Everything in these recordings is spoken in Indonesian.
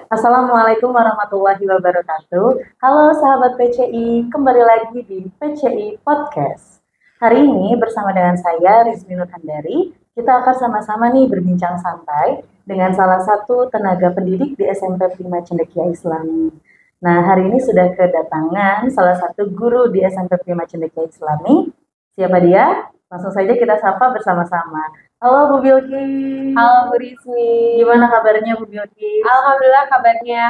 Assalamualaikum warahmatullahi wabarakatuh. Halo sahabat PCI, kembali lagi di PCI Podcast. Hari ini bersama dengan saya Rizmi Nurhandari, kita akan sama-sama nih berbincang santai dengan salah satu tenaga pendidik di SMP Prima Cendekia Islami. Nah, hari ini sudah kedatangan salah satu guru di SMP Prima Cendekia Islami. Siapa dia? Langsung saja kita sapa bersama-sama. Halo Bu Bilki. Halo Bu Rizmi. Gimana kabarnya Bu Bilki? Alhamdulillah kabarnya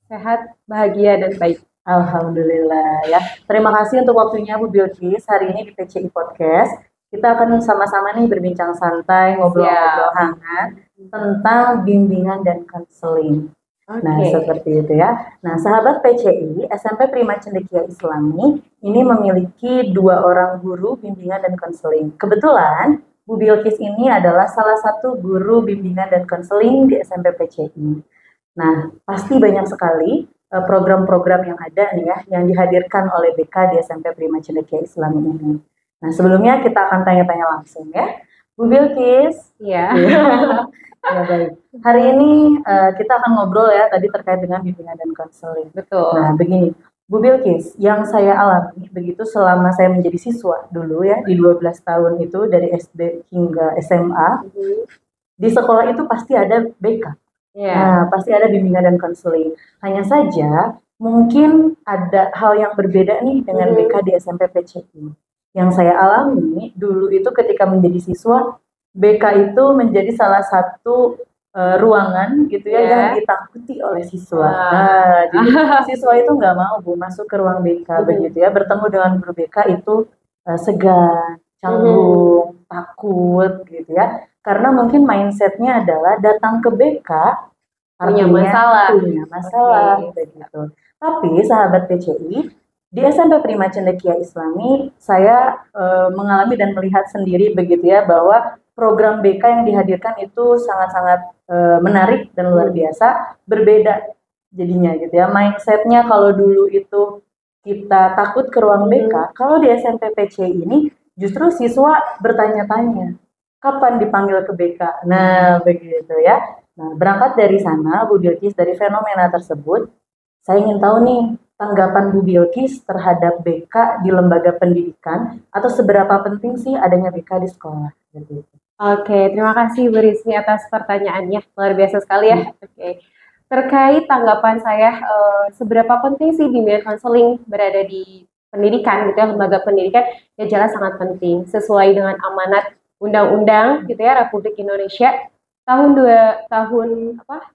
sehat, bahagia, dan baik. Alhamdulillah ya. Terima kasih untuk waktunya Bu Bilkis hari ini di PCI Podcast. Kita akan sama-sama nih berbincang santai, ngobrol-ngobrol hangat tentang bimbingan dan konseling. Nah, seperti itu ya. Nah, sahabat PCI, SMP Prima Cendekia Islami ini memiliki 2 orang guru bimbingan dan konseling. Kebetulan Bu Bilkis ini adalah salah satu guru bimbingan dan konseling di SMP PCI. Nah, pasti banyak sekali program-program yang ada nih ya, yang dihadirkan oleh BK di SMP Prima Cendekia Islami ini. Nah, sebelumnya kita akan tanya-tanya langsung ya. Bu Bilkis. Iya. Ya, baik. Hari ini kita akan ngobrol ya tadi terkait dengan bimbingan dan konseling. Betul. Nah, begini. Bu Bilkis, yang saya alami begitu selama saya menjadi siswa dulu ya, di 12 tahun itu dari SD hingga SMA, di sekolah itu pasti ada BK. Nah, pasti ada bimbingan dan konseling. Hanya saja mungkin ada hal yang berbeda nih dengan BK di SMP PCI. Yang saya alami dulu itu ketika menjadi siswa, BK itu menjadi salah satu ruangan gitu ya yang ditakuti oleh siswa. Nah, jadi siswa itu nggak mau Bu masuk ke ruang BK begitu ya, bertemu dengan guru BK itu segan, canggung, takut gitu ya. Karena mungkin mindsetnya adalah datang ke BK artinya punya masalah begitu. Tapi sahabat PCI, di SMP Prima Cendekia Islami saya mengalami dan melihat sendiri begitu ya bahwa program BK yang dihadirkan itu sangat-sangat menarik dan luar biasa, berbeda jadinya gitu ya. Mindsetnya kalau dulu itu kita takut ke ruang BK, kalau di SMP PCI ini justru siswa bertanya-tanya, kapan dipanggil ke BK? Nah, begitu ya. Nah, berangkat dari sana, Bu Bilkis, dari fenomena tersebut, saya ingin tahu nih, tanggapan Bu Bilkis terhadap BK di lembaga pendidikan, atau seberapa penting sih adanya BK di sekolah? Gitu. Oke, terima kasih Bu Rizmi atas pertanyaannya, luar biasa sekali ya. Oke. Terkait tanggapan saya, seberapa penting sih bimbingan konseling berada di pendidikan gitu ya, lembaga pendidikan, ya jelas sangat penting, sesuai dengan amanat Undang-Undang gitu ya Republik Indonesia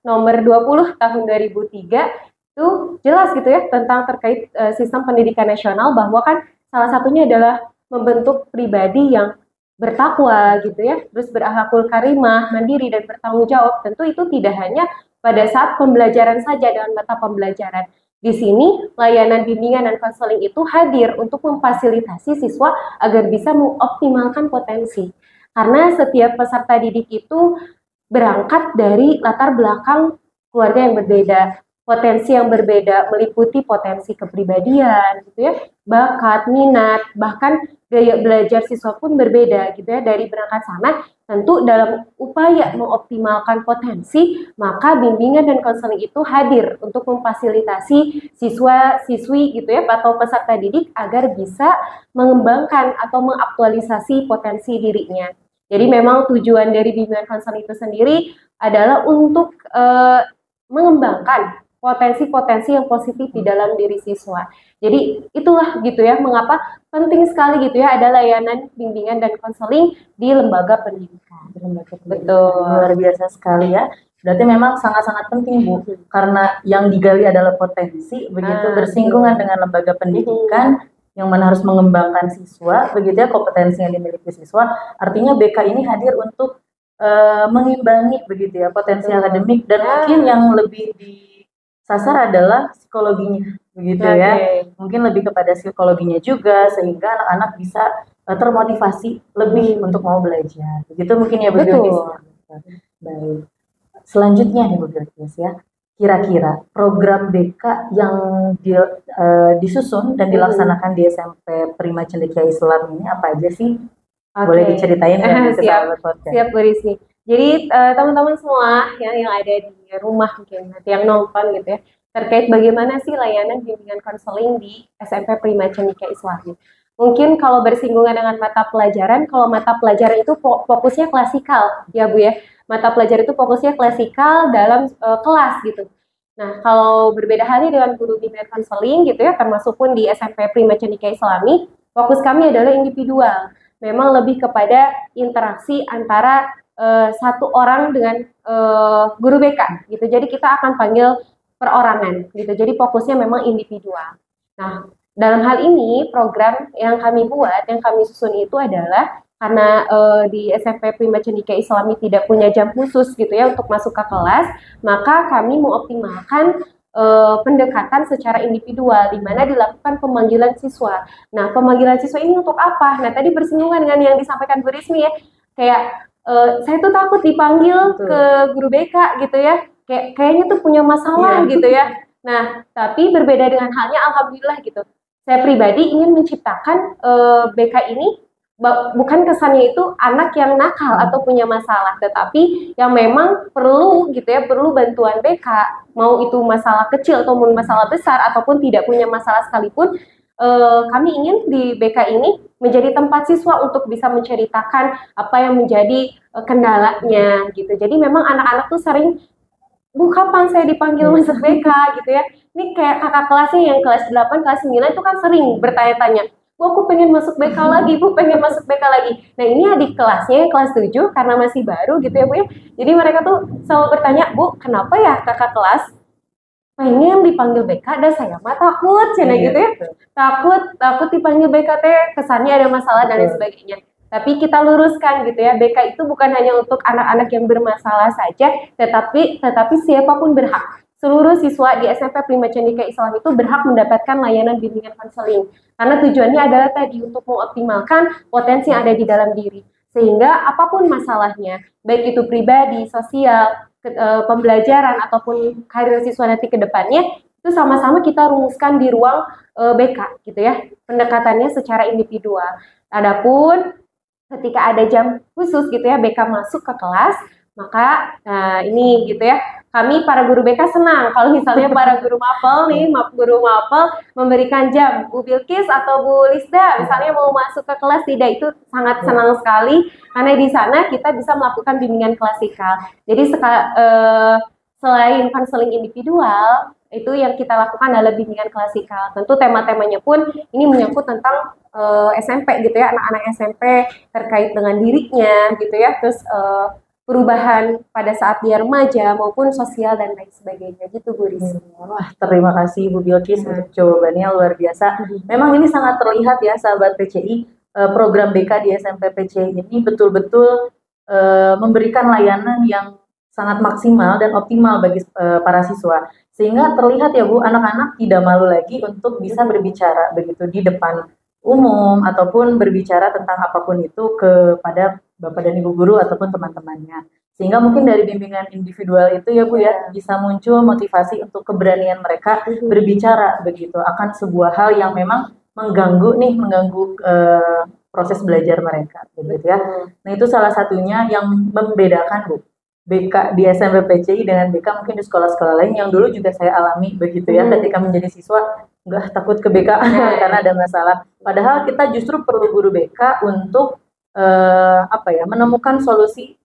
nomor 20 tahun 2003 itu jelas gitu ya tentang terkait sistem pendidikan nasional, bahwa kan salah satunya adalah membentuk pribadi yang bertakwa gitu ya, terus berakhlakul karimah, mandiri, dan bertanggung jawab. Tentu itu tidak hanya pada saat pembelajaran saja dengan mata pembelajaran. Di sini layanan bimbingan dan konseling itu hadir untuk memfasilitasi siswa agar bisa mengoptimalkan potensi. Karena setiap peserta didik itu berangkat dari latar belakang keluarga yang berbeda, potensi yang berbeda, meliputi potensi kepribadian gitu ya, bakat, minat, bahkan gaya belajar siswa pun berbeda gitu ya. Dari berangkat sana, tentu dalam upaya mengoptimalkan potensi, maka bimbingan dan konseling itu hadir untuk memfasilitasi siswa-siswi gitu ya, atau peserta didik agar bisa mengembangkan atau mengaktualisasi potensi dirinya. Jadi memang tujuan dari bimbingan konseling itu sendiri adalah untuk mengembangkan potensi-potensi yang positif di dalam diri siswa. Jadi itulah gitu ya mengapa penting sekali gitu ya ada layanan bimbingan dan konseling di lembaga pendidikan. Betul. Luar biasa sekali ya. Berarti memang sangat-sangat penting Bu, karena yang digali adalah potensi, begitu bersinggungan dengan lembaga pendidikan yang mana harus mengembangkan siswa, begitu ya, kompetensi yang dimiliki siswa. Artinya BK ini hadir untuk mengimbangi begitu ya potensi akademik, dan mungkin yang lebih disasar adalah psikologinya begitu ya. Mungkin lebih kepada psikologinya juga sehingga anak-anak bisa termotivasi lebih untuk mau belajar. Begitu mungkin ya Bu Bilkis. Baik. Selanjutnya nih Bu Bilkis ya. Kira-kira program BK yang disusun dan dilaksanakan di SMP Prima Cendekia Islam ini apa aja sih? Boleh diceritain nggak? Siap Bu Rizmi. Jadi teman-teman semua yang ada di rumah mungkin nanti yang nonton gitu ya, terkait bagaimana sih layanan bimbingan konseling di SMP Prima Cendekia Islami. Mungkin kalau bersinggungan dengan mata pelajaran, kalau mata pelajaran itu fokusnya klasikal ya Bu ya. Mata pelajaran itu fokusnya klasikal dalam kelas gitu. Nah, kalau berbeda halnya dengan guru bimbingan konseling gitu ya, termasuk pun di SMP Prima Cendekia Islami, fokus kami adalah individual. Memang lebih kepada interaksi antara satu orang dengan guru BK gitu. Jadi kita akan panggil perorangan gitu. Jadi fokusnya memang individual. Nah, dalam hal ini program yang kami buat, yang kami susun itu adalah karena di SMP Prima Cendekia Islami tidak punya jam khusus gitu ya untuk masuk ke kelas, maka kami mengoptimalkan pendekatan secara individual di mana dilakukan pemanggilan siswa. Nah, pemanggilan siswa ini untuk apa? Nah, tadi bersinggungan dengan yang disampaikan Bu Rismi ya, kayak saya tuh takut dipanggil ke guru BK gitu ya, kayaknya tuh punya masalah gitu ya. Nah, tapi berbeda dengan halnya alhamdulillah gitu. Saya pribadi ingin menciptakan BK ini bukan kesannya itu anak yang nakal atau punya masalah, tetapi yang memang perlu gitu ya, perlu bantuan BK, mau itu masalah kecil ataupun masalah besar ataupun tidak punya masalah sekalipun, kami ingin di BK ini menjadi tempat siswa untuk bisa menceritakan apa yang menjadi kendalanya gitu. Jadi memang anak-anak tuh sering, Bu kapan saya dipanggil masuk BK gitu ya. Ini kayak kakak kelasnya yang kelas 8, kelas 9 itu kan sering bertanya-tanya, Bu aku pengen masuk BK lagi, Bu pengen masuk BK lagi. Nah ini adik kelasnya yang kelas 7 karena masih baru gitu ya Bu ya. Jadi mereka tuh selalu bertanya, Bu kenapa ya kakak kelas pengen dipanggil BK dan saya mah takut cina gitu ya. Takut dipanggil BK teh kesannya ada masalah dan lain sebagainya. Tapi kita luruskan gitu ya, BK itu bukan hanya untuk anak-anak yang bermasalah saja, tetapi siapapun berhak. Seluruh siswa di SMP Prima Cendekia Islam itu berhak mendapatkan layanan bimbingan konseling. Karena tujuannya adalah tadi untuk mengoptimalkan potensi yang ada di dalam diri. Sehingga apapun masalahnya, baik itu pribadi, sosial, pembelajaran ataupun karir siswa nanti ke depannya, itu sama-sama kita rumuskan di ruang BK gitu ya. Pendekatannya secara individual. Adapun ketika ada jam khusus gitu ya BK masuk ke kelas, maka ini gitu ya, kami para guru BK senang kalau misalnya para guru mapel nih, guru mapel memberikan jam, Bu Bilkis atau Bu Lisda misalnya mau masuk ke kelas, tidak, itu sangat senang sekali karena di sana kita bisa melakukan bimbingan klasikal. Jadi selain konseling individual, itu yang kita lakukan adalah bimbingan klasikal. Tentu tema-temanya pun ini menyangkut tentang SMP gitu ya, anak-anak SMP terkait dengan dirinya gitu ya, terus perubahan pada saat dia remaja maupun sosial dan lain sebagainya gitu Bu Rizky. Wah, terima kasih Bu Bilkis untuk jawabannya luar biasa. Memang ini sangat terlihat ya sahabat PCI, program BK di SMP PCI ini betul-betul memberikan layanan yang sangat maksimal dan optimal bagi para siswa. Sehingga terlihat ya Bu, anak-anak tidak malu lagi untuk bisa berbicara begitu di depan umum ataupun berbicara tentang apapun itu kepada Bapak dan Ibu guru ataupun teman-temannya. Sehingga mungkin dari bimbingan individual itu ya Bu ya, bisa muncul motivasi untuk keberanian mereka berbicara begitu akan sebuah hal yang memang mengganggu proses belajar mereka begitu ya. Nah, itu salah satunya yang membedakan Bu BK di SMP PCI dengan BK mungkin di sekolah-sekolah lain yang dulu juga saya alami begitu ya, ketika menjadi siswa nggak takut ke BK karena ada masalah. Padahal kita justru perlu guru BK untuk menemukan solusi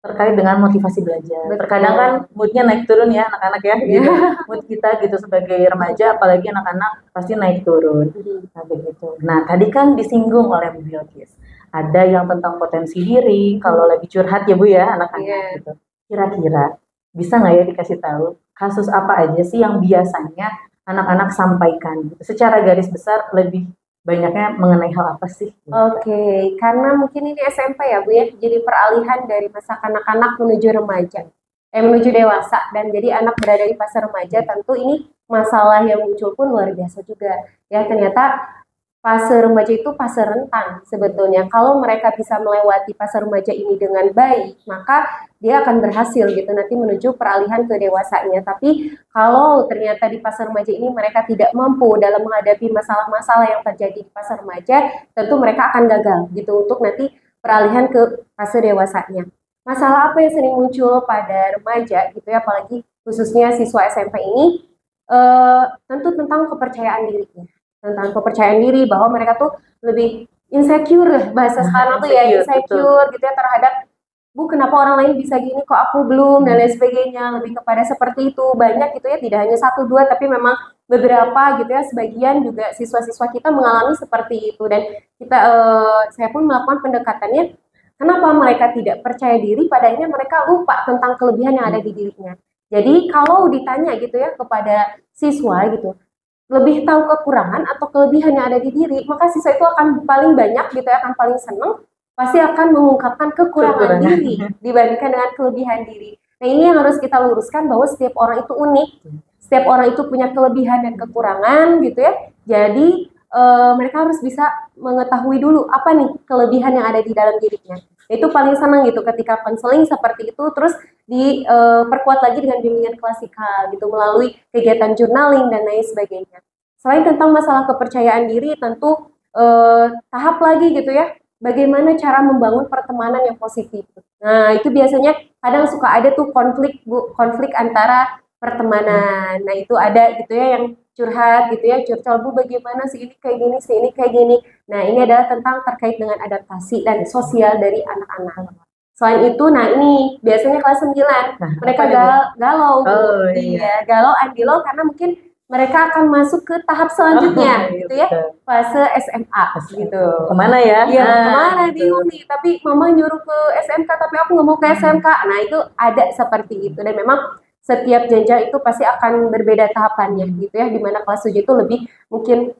terkait dengan motivasi belajar. Terkadang kan moodnya naik turun ya anak-anak ya, gitu. Mood kita gitu sebagai remaja, apalagi anak-anak pasti naik turun. Nah begitu. Nah tadi kan disinggung oleh Bu Bilkis, ada yang tentang potensi diri, kalau lagi curhat ya Bu ya anak-anak gitu. Kira-kira bisa nggak ya dikasih tahu kasus apa aja sih yang biasanya anak-anak sampaikan gitu. Secara garis besar lebih banyaknya mengenai hal apa sih? Oke, karena mungkin ini SMP ya Bu ya, jadi peralihan dari masa kanak-kanak menuju remaja, menuju dewasa, dan jadi anak berada di fase remaja, tentu ini masalah yang muncul pun luar biasa juga. Ya ternyata fase remaja itu fase rentan sebetulnya. Kalau mereka bisa melewati fase remaja ini dengan baik, maka dia akan berhasil gitu nanti menuju peralihan ke dewasanya. Tapi kalau ternyata di fase remaja ini mereka tidak mampu dalam menghadapi masalah-masalah yang terjadi di fase remaja, tentu mereka akan gagal gitu untuk nanti peralihan ke fase dewasanya. masalah apa yang sering muncul pada remaja gitu ya, apalagi khususnya siswa SMP ini, tentu tentang kepercayaan dirinya, tentang kepercayaan diri bahwa mereka tuh lebih insecure, bahasa sekarang tuh ya insecure gitu ya terhadap Bu, kenapa orang lain bisa gini kok aku belum dan lain sebagainya, lebih kepada seperti itu. Banyak gitu ya, tidak hanya satu dua tapi memang beberapa gitu ya, sebagian juga siswa-siswa kita mengalami seperti itu dan kita saya pun melakukan pendekatannya. Kenapa mereka tidak percaya diri? Padahal mereka lupa tentang kelebihan yang ada di dirinya. Jadi kalau ditanya gitu ya kepada siswa gitu, lebih tahu kekurangan atau kelebihan yang ada di diri, maka siswa itu akan paling banyak gitu ya, akan paling senang pasti akan mengungkapkan kekurangan diri dibandingkan dengan kelebihan diri. Nah ini yang harus kita luruskan bahwa setiap orang itu unik, setiap orang itu punya kelebihan dan kekurangan gitu ya. Jadi mereka harus bisa mengetahui dulu apa nih kelebihan yang ada di dalam dirinya. Itu paling senang gitu ketika konseling seperti itu, terus diperkuat lagi dengan bimbingan klasikal gitu melalui kegiatan journaling dan lain sebagainya. Selain tentang masalah kepercayaan diri, tentu tahap lagi gitu ya, bagaimana cara membangun pertemanan yang positif. Nah, itu biasanya kadang suka ada tuh konflik antara pertemanan. Nah, itu ada gitu ya yang curhat gitu ya, curcol Bu bagaimana sih ini kayak gini, sih ini kayak gini. Nah, ini adalah tentang terkait dengan adaptasi dan sosial dari anak-anak. Selain itu, nah ini biasanya kelas 9, mereka galau, iya, galau, andilo karena mungkin mereka akan masuk ke tahap selanjutnya gitu ya, fase SMA gitu. Kemana ya? Iya, kemana bingung nih, tapi mama nyuruh ke SMK tapi aku nggak mau ke SMK. Nah itu ada seperti itu dan memang setiap jenjang itu pasti akan berbeda tahapannya gitu ya, dimana kelas 7 itu lebih mungkin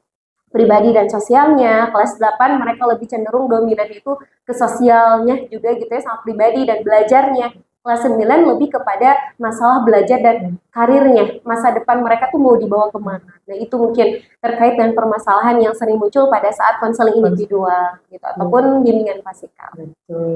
pribadi dan sosialnya, kelas 8 mereka lebih cenderung dominan itu ke sosialnya juga gitu ya, sama pribadi dan belajarnya. Kelas 9 lebih kepada masalah belajar dan karirnya, masa depan mereka tuh mau dibawa kemana. Nah itu mungkin terkait dengan permasalahan yang sering muncul pada saat konseling individual gitu, ataupun bimbingan klasikal.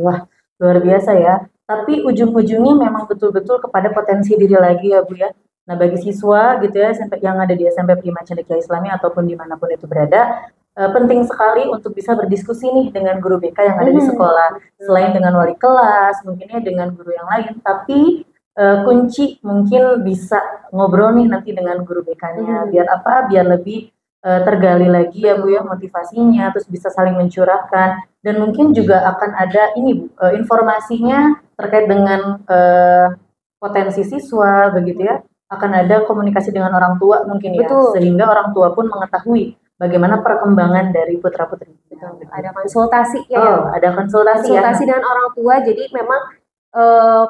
Wah, luar biasa ya. Tapi ujung-ujungnya memang betul-betul kepada potensi diri lagi ya Bu ya. Nah bagi siswa gitu ya yang ada di SMP Prima Cendekia Islami ataupun dimanapun itu berada, penting sekali untuk bisa berdiskusi nih dengan guru BK yang ada di sekolah, selain dengan wali kelas, mungkinnya dengan guru yang lain, tapi kunci mungkin bisa ngobrol nih nanti dengan guru BK-nya, biar apa? Biar lebih tergali lagi ya Bu ya motivasinya, terus bisa saling mencurahkan, dan mungkin juga akan ada ini Bu, informasinya terkait dengan potensi siswa begitu ya, akan ada komunikasi dengan orang tua mungkin ya, sehingga orang tua pun mengetahui bagaimana perkembangan dari putra-putri. Ada konsultasi ya. Ada konsultasi dengan orang tua. Jadi memang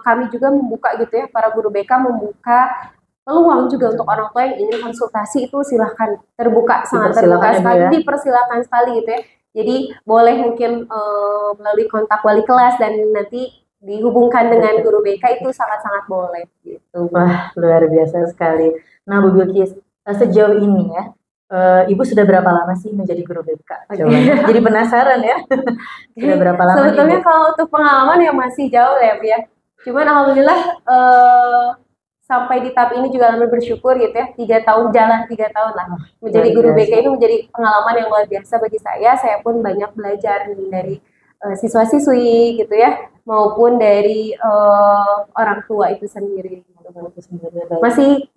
kami juga membuka gitu ya, para guru BK membuka peluang juga untuk orang tua yang ingin konsultasi itu silahkan, terbuka, sangat terbuka sekali, ya? Dipersilakan sekali gitu ya. Jadi boleh mungkin melalui kontak wali kelas dan nanti dihubungkan dengan guru BK, itu sangat-sangat boleh gitu. Wah, luar biasa sekali. Nah Bu Bilkis, sejauh ini ya, Ibu sudah berapa lama sih menjadi guru BK? Jadi penasaran ya. Sudah berapa lama? Sebetulnya kalau untuk pengalaman ya masih jauh ya Bu ya. Cuman alhamdulillah sampai di tahap ini juga kami bersyukur gitu ya, 3 tahun lah menjadi guru BK. Ini menjadi pengalaman yang luar biasa bagi saya. Saya pun banyak belajar dari siswa-siswi gitu ya, maupun dari orang tua itu sendiri. Masih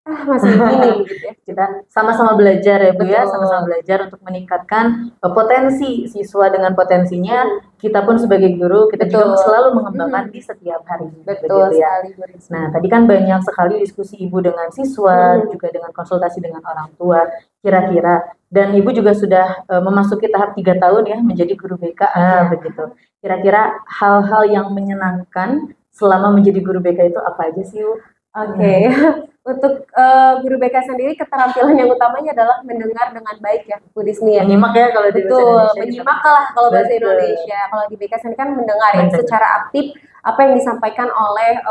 ini gitu ya. Kita sama-sama belajar ya Bu ya, sama-sama belajar untuk meningkatkan potensi siswa dengan potensinya. Kita pun sebagai guru, kita juga selalu mengembangkan di setiap hari. Betul ya. Nah, tadi kan banyak sekali diskusi Ibu dengan siswa, juga dengan konsultasi dengan orang tua. Kira-kira, dan Ibu juga sudah memasuki tahap 3 tahun ya menjadi guru BK, begitu. Kira-kira hal-hal yang menyenangkan selama menjadi guru BK itu apa aja sih Bu? Oke. Untuk guru BK sendiri, keterampilan yang utamanya adalah mendengar dengan baik ya Bu Disni ya. Menyimak ya kalau di bahasa Indonesia. Menyimak lah kalau bahasa Indonesia. Kalau di BK sendiri kan mendengar ya, secara aktif apa yang disampaikan oleh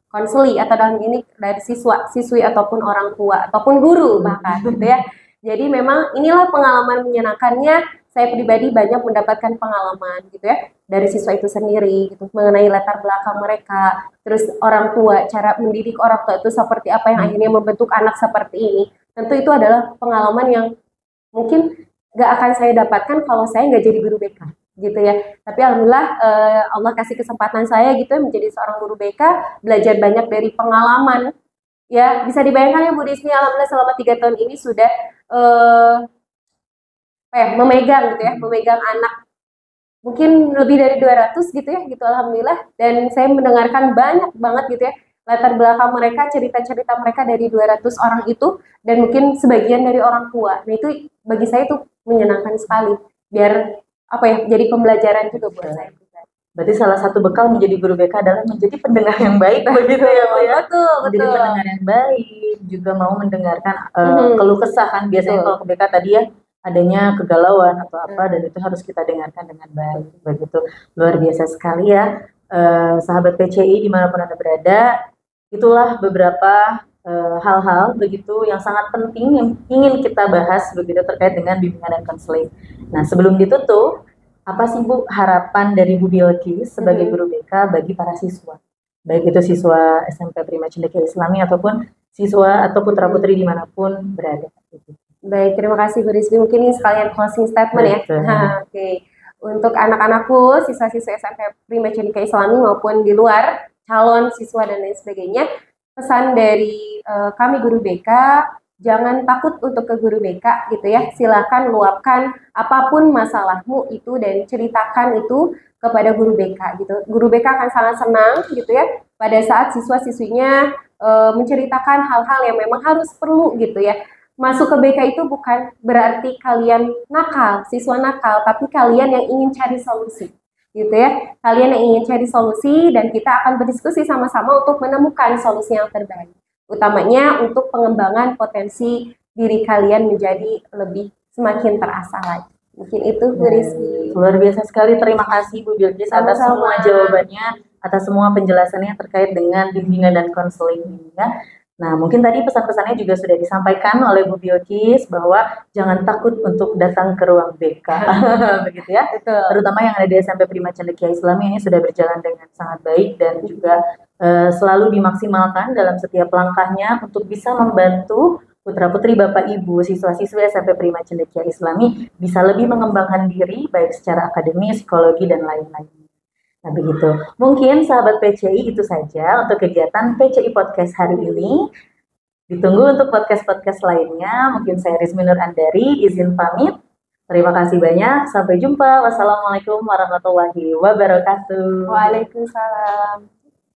konseli atau dalam ini dari siswi ataupun orang tua ataupun guru bahkan gitu ya. Jadi memang inilah pengalaman menyenangkannya. Saya pribadi banyak mendapatkan pengalaman gitu ya dari siswa itu sendiri gitu, mengenai latar belakang mereka, terus orang tua, cara mendidik orang tua itu seperti apa yang akhirnya membentuk anak seperti ini. Tentu itu adalah pengalaman yang mungkin gak akan saya dapatkan kalau saya nggak jadi guru BK. gitu ya. Tapi alhamdulillah Allah kasih kesempatan saya gitu ya, menjadi seorang guru BK, belajar banyak dari pengalaman. Ya, bisa dibayangkan ya Bu Disni, alhamdulillah selama 3 tahun ini sudah memegang gitu ya, memegang anak mungkin lebih dari 200 gitu ya, gitu alhamdulillah. Dan saya mendengarkan banyak banget gitu ya latar belakang mereka, cerita-cerita mereka dari 200 orang itu, dan mungkin sebagian dari orang tua. Nah itu bagi saya itu menyenangkan sekali, biar apa ya, jadi pembelajaran juga buat saya. Berarti salah satu bekal menjadi guru BK adalah menjadi pendengar yang baik begitu ya Bu ya. Betul, Menjadi betul. pendengar yang baik, juga mau mendengarkan keluh kesah kan biasanya Betul. kalau ke BK tadi ya adanya kegalauan atau apa, dan itu harus kita dengarkan dengan baik begitu. Luar biasa sekali ya sahabat PCI dimanapun Anda berada. Itulah beberapa hal-hal begitu yang sangat penting yang ingin kita bahas begitu terkait dengan bimbingan dan konseling. Nah sebelum ditutup, apa sih Bu harapan dari Bu Bilqis sebagai guru BK bagi para siswa? Baik itu siswa SMP Prima Cendekia Islami ataupun siswa atau putra-putri dimanapun berada. Baik, terima kasih Bu Rizky. Mungkin ini sekalian closing statement ya. Oke. Untuk anak-anakku, siswa-siswa SMP Prima Cendekia Islami maupun di luar, calon siswa dan lain sebagainya, pesan dari kami guru BK, jangan takut untuk ke guru BK gitu ya. Silakan luapkan apapun masalahmu itu dan ceritakan itu kepada guru BK gitu. Guru BK akan sangat senang gitu ya pada saat siswa-siswinya menceritakan hal-hal yang memang harus perlu gitu ya. Masuk ke BK itu bukan berarti kalian nakal, siswa nakal, tapi kalian yang ingin cari solusi gitu ya. Kalian yang ingin cari solusi dan kita akan berdiskusi sama-sama untuk menemukan solusi yang terbaik. Utamanya untuk pengembangan potensi diri kalian menjadi lebih semakin terasa lagi. Mungkin itu Bu Rizky. Luar biasa sekali, terima kasih Bu Bilqis atas semua jawabannya, atas semua penjelasannya terkait dengan bimbingan dan konseling ini ya. Nah, mungkin tadi pesan-pesannya juga sudah disampaikan oleh Bu Bilqis bahwa jangan takut untuk datang ke ruang BK, begitu ya. Betul. Terutama yang ada di SMP Prima Cendekia Islami ini sudah berjalan dengan sangat baik dan juga selalu dimaksimalkan dalam setiap langkahnya untuk bisa membantu putra-putri Bapak Ibu siswa-siswi SMP Prima Cendekia Islami bisa lebih mengembangkan diri baik secara akademis, psikologi dan lain-lain. Nah begitu, mungkin sahabat PCI itu saja untuk kegiatan PCI Podcast hari ini. Ditunggu untuk podcast-podcast lainnya. Mungkin saya Rizmi Nur Andari, izin pamit. Terima kasih banyak, sampai jumpa. Wassalamualaikum warahmatullahi wabarakatuh. Waalaikumsalam.